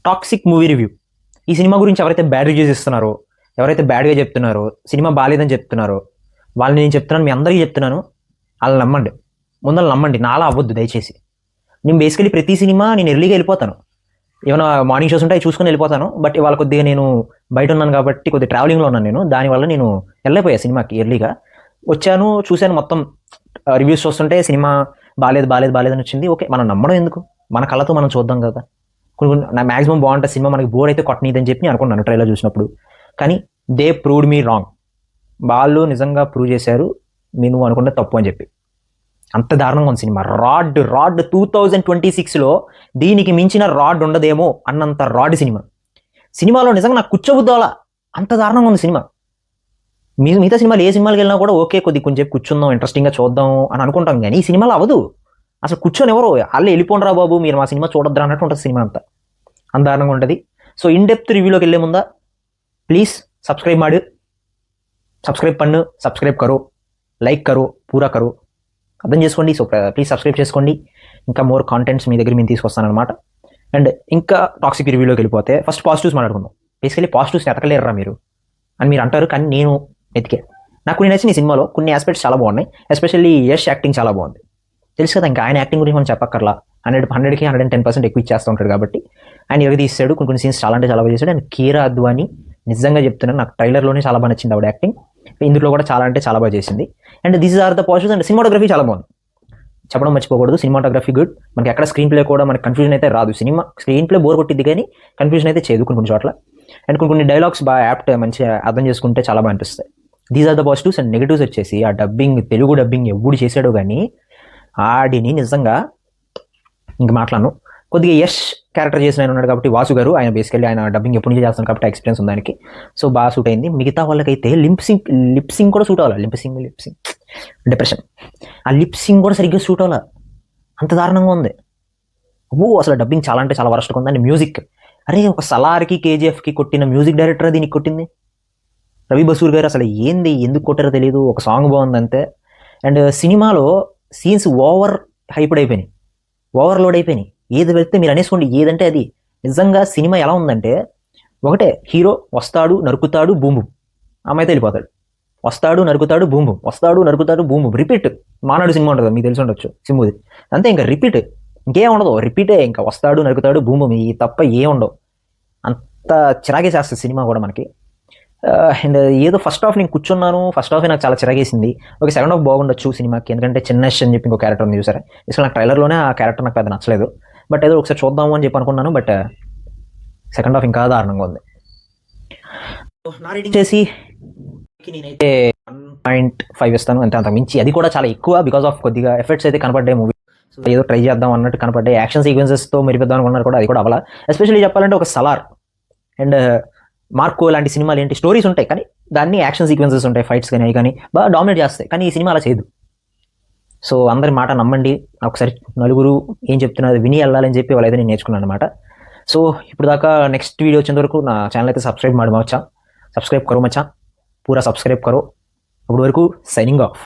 Toxic movie review. ఈ cinema గురించి ఎవరైతే బ్యాడ్ రివ్యూస్ ఇస్తున్నారో, ఎవరైతే బ్యాడ్గా చెప్తున్నారో, సినిమా బాగాలేదని చెప్తున్నారో వాళ్ళని నేను చెప్తున్నాను, మీ అందరికీ చెప్తున్నాను, వాళ్ళని నమ్మండి. ముందర నమ్మండి, నాలా అవ్వద్దు దయచేసి. నేను బేసికలీ ప్రతి సినిమా నేను ఎర్లీగా వెళ్ళిపోతాను. ఏమైనా మార్నింగ్ షోస్ ఉంటే అవి చూసుకొని వెళ్ళిపోతాను. బట్ ఇవాళ కొద్దిగా నేను బయట ఉన్నాను కాబట్టి కొద్దిగా ట్రావెలింగ్లో ఉన్నాను. నేను దానివల్ల నేను వెళ్ళిపోయా సినిమాకి ఎర్లీగా. వచ్చాను, చూశాను, మొత్తం రివ్యూస్ చూస్తుంటే సినిమా బాగాలేదని వచ్చింది. ఓకే, మనం నమ్మడం ఎందుకు, మన కళ్ళతో మనం చూద్దాం కదా. కొన్ని నా మ్యాక్సిమం బాగుంటుంది సినిమా, మనకి బోర్ అయితే కొట్టనీదని చెప్పి నేను అనుకున్నాను ట్రైలర్ చూసినప్పుడు. కానీ దే ప్రూవ్డ్ మీ రాంగ్. వాళ్ళు నిజంగా ప్రూవ్ చేశారు నువ్వు అనుకుంటే తప్పు అని చెప్పి. అంత దారుణంగా ఉంది సినిమా. రాడ్ 2026లో దీనికి మించిన రాడ్ ఉండదేమో అన్నంత రాడ్ సినిమాలో నిజంగా నాకు కూర్చోబుద్దాలా, అంత దారుణంగా ఉంది సినిమా. మిగతా సినిమాలు ఏ సినిమాకి వెళ్ళినా కూడా ఓకే కొంచెం కూర్చుందాం, ఇంట్రెస్టింగ్గా చూద్దాం అని అనుకుంటాం. కానీ ఈ సినిమాలో అవ్వదు. అసలు కూర్చొని ఎవరో వాళ్ళు వెళ్ళిపోండిరా బాబు, మీరు మా సినిమా చూడొద్దురా అన్నట్టు ఉంటుంది సినిమా అంతా. అంత దారుణంగా ఉంటుంది. సో ఇన్ డెప్త్ రివ్యూలోకి వెళ్ళే ముందా ప్లీజ్ సబ్స్క్రైబ్ పన్ను, సబ్స్క్రైబ్ కరో, లైక్ కరో, పూరా కరో, అర్థం చేసుకోండి. సో ప్లీజ్ సబ్స్క్రైబ్ చేసుకోండి. ఇంకా మోర్ కాంటెంట్స్ మీ దగ్గర మేము తీసుకొస్తానమాట. అండ్ ఇంకా టాక్సిక్ రివ్యూలోకి వెళ్ళిపోతే ఫస్ట్ పాజిటివ్స్ మాట్లాడుకుందాం. బేసికలీ పాజిటివ్స్ ఎతకలేరురా మీరు అని మీరు అంటారు, కానీ నేను ఎతికే. నాకు కొన్ని నచ్చిన ఈ సినిమాలో కొన్ని ఆస్పెక్ట్స్ చాలా బాగున్నాయి. ఎస్పెషల్లీ యష్ యాక్టింగ్ చాలా బాగుంది. తెలుసు కదా, ఇంకా ఆయన యాక్టింగ్ గురించి మనం చెప్పక్కర్లా. 100కి 110% ఎక్కువ ఇచ్చేస్తూ ఉంటాడు కాబట్టి ఆయన ఎగ తీసాడు. కొన్ని సీన్స్ చాలా బాగా చేశాడు. అండ్ కీరా అద్వాని నిజంగా చెప్తున్నాను, నాకు ట్రైలర్లోనే చాలా బాగా నచ్చింది ఆవిడ యాక్టింగ్. ఇందులో కూడా చాలా బాగా చేసింది. And this are the positives. And cinematography చాలా బాగుంది, చెప్పడం మర్చిపోకూడదు. Cinematography good. మనకి ఎక్కడ స్క్రీన్ ప్లే కూడా మనకి కన్ఫ్యూజన్ అయితే రాదు. సినిమా స్క్రీన్ ప్లే బోర్ కొట్టిద్ది కానీ కన్ఫ్యూజన్ అయితే చేయదు కొన్ని చోట్ల. అండ్ కొన్ని డైలాగ్స్ బాగా యాప్ట్, మంచిగా అర్థం చేసుకుంటే చాలా బాగా అనిపిస్తాయి. These are the positives. And negatives వచ్చేసి ఆ డబ్బింగ్, తెలుగు డబ్బింగ్ ఎవడు చేశాడో కానీ ఆడిని నిజంగా ఇంక మాట్లాడను. కొద్దిగా యష్ క్యారెక్టర్ చేసిన ఆయన ఉన్నాడు కాబట్టి వాసు గారు, ఆయన బేసికల్లీ ఆయన డబ్బింగ్ ఎప్పటి నుంచి చేస్తాను కాబట్టి ఎక్స్పీరియన్స్ ఉంది దానికి. సో బాగా సూట్ అయింది. మిగతా వాళ్ళకైతే లిప్సింగ్ కూడా సూట్ అవ్వాలి. లిప్సింగ్ డిప్రెషన్, ఆ లిప్సింగ్ కూడా సరిగ్గా సూట్ అవ్వాలి, అంత దారుణంగా ఉంది. అసలు డబ్బింగ్ చాలా వరస్ట్గా ఉంది. అండ్ మ్యూజిక్, అరే ఒక సలార్కి కేజీఎఫ్కి కొట్టిన మ్యూజిక్ డైరెక్టర్ దీనికి కొట్టింది రవి బసూర్ గారు. అసలు ఏంది, ఎందుకు కొట్టారో తెలియదు. ఒక సాంగ్ బాగుంది అంతే. అండ్ సినిమాలో సీన్స్ ఓవర్లోడ్ అయిపోయినాయి. ఏది వెళ్తే మీరు అనేసుకోండి ఏదంటే అది. నిజంగా సినిమా ఎలా ఉందంటే, ఒకటే హీరో వస్తాడు, నరుకుతాడు, బూంబు, అమ్మాయితో వెళ్ళిపోతాడు. వస్తాడు, నరుకుతాడు, బూంబు, వస్తాడు, నరుకుతాడు, బూంబు, రిపీట్. మానాడు సినిమా ఉంటుంది, మీకు తెలిసి ఉండొచ్చు, సింబుది. అంతే, ఇంకా రిపీట్, ఇంకేం ఉండదు, రిపీటే. ఇంకా వస్తాడు, నరుకుతాడు, బూంబు, మీ తప్ప ఏం ఉండవు. అంత చిరాగే చేస్తుంది సినిమా కూడా మనకి. అండ్ ఏదో ఫస్ట్ హాఫ్ నేను కూర్చున్నాను, ఫస్ట్ హాఫ్ నాకు చాలా చిరాగేసింది. ఒక సెకండ్ హాఫ్ బాగుండొచ్చు సినిమాకి, ఎందుకంటే చిన్నష్ అని చెప్పి ఇంకో క్యారెక్టర్ ఉంది చూసారా. అసలు నాకు ట్రైలర్లోనే ఆ క్యారెక్టర్ నాకు పెద్ద నచ్చలేదు. బట్ ఏదో ఒకసారి చూద్దాము అని చెప్పి అనుకున్నాను. బట్ సెకండ్ హాఫ్ ఇంకా దారుణంగా ఉంది. నా రేటింగ్ చేసి నేనైతే 1.5 ఇస్తాను, అంత మించి. అది కూడా చాలా ఎక్కువ, బికాస్ ఆఫ్ కొద్దిగా ఎఫెక్ట్స్ అయితే కనపడ్డాయి మూవీ. సో ఏదో ట్రై చేద్దాం అన్నట్టు కనపడ్డాయి. యాక్షన్ సీక్వెన్సెస్తో మెరిపిద్దాం అనుకున్నారు కూడా, అది కూడా అవ్వాల. ఎస్పెషల్లీ చెప్పాలంటే ఒక సలార్ అండ్ మార్కో లాంటి సినిమాలు ఏంటి, స్టోరీస్ ఉంటాయి కానీ దాన్ని యాక్షన్ సీక్వెన్సెస్ ఉంటాయి, ఫైట్స్ కానీ అవి కానీ బాగా డామినేట్ చేస్తాయి. కానీ ఈ సినిమా అలా చేయదు. సో అందరి మాట నమ్మండి. ఒకసారి నలుగురు ఏం చెప్తున్నారు విని వెళ్ళాలని చెప్పి వాళ్ళైతే నేను నేర్చుకున్నాను అనమాట. సో ఇప్పుడు దాకా నెక్స్ట్ వీడియో వచ్చేంత వరకు నా ఛానల్ అయితే సబ్స్క్రైబ్ కరో మచ్చా, పూరా సబ్స్క్రైబ్ కరో. అప్పటి వరకు సైనింగ్ ఆఫ్.